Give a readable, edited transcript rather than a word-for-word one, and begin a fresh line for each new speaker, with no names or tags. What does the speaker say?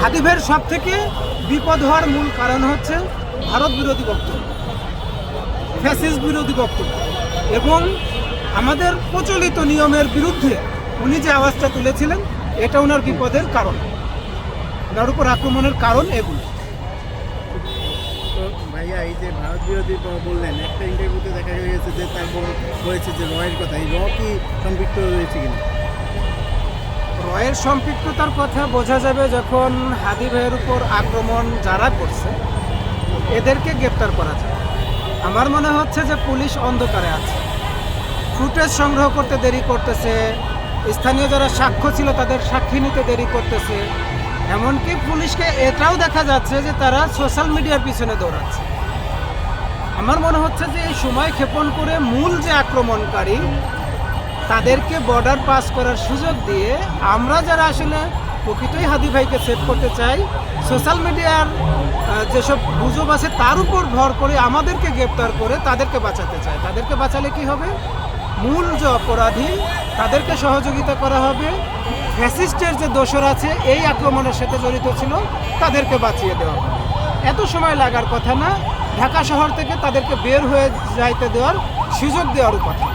হাদিভের সব থেকে বিপদ হওয়ার মূল কারণ হচ্ছে ভারত বিরোধী বক্তব্য, ফ্যাসিস্ট বিরোধী বক্তব্য এবং আমাদের প্রচলিত নিয়মের বিরুদ্ধে উনি যে আওয়াজটা তুলেছিলেন এটা ওনার বিপদের কারণ, ওনার উপর আক্রমণের কারণ এগুলো।
তো ভাইয়া এই যে ভারত বিরোধী বললেন, একটা ইন্টারভিউতে দেখা গেছে যে তারপর হয়েছে যে রয়ের কথা, এই র কি সম্পৃক্ত রয়েছে কিনা?
রয়ের সম্পৃক্ততার কথা বোঝা যাবে যখন হাদি ভাইয়ের উপর আক্রমণ যারা করছে এদেরকে গ্রেপ্তার করা যায়। আমার মনে হচ্ছে যে পুলিশ অন্ধকারে আছে, ফুটেজ সংগ্রহ করতে দেরি করতেছে, স্থানীয় যারা সাক্ষ্য ছিল তাদের সাক্ষী নিতে দেরি করতেছে, এমনকি পুলিশকে এটাও দেখা যাচ্ছে যে তারা সোশ্যাল মিডিয়ার পিছনে দৌড়াচ্ছে। আমার মনে হচ্ছে যে এই সময় ক্ষেপণ করে মূল যে আক্রমণকারী তাদেরকে বর্ডার পাস করার সুযোগ দিয়ে আমরা যারা আসলে প্রকৃতই হাদি ভাইকে সেভ করতে চাই, সোশ্যাল মিডিয়ার যেসব গুজব আছে তার উপর ভর করে আমাদেরকে গ্রেপ্তার করে তাদেরকে বাঁচাতে চায়। তাদেরকে বাঁচালে কি হবে? মূল যে অপরাধী তাদেরকে সহযোগিতা করা হবে, ফ্যাসিস্টের যে দোসর আছে এই আক্রমণের সাথে জড়িত ছিল তাদেরকে বাঁচিয়ে দেওয়া হবে। এত সময় লাগার কথা না, ঢাকা শহর থেকে তাদেরকে বের হয়ে যাইতে দেওয়ার সুযোগ দেওয়ার কথা।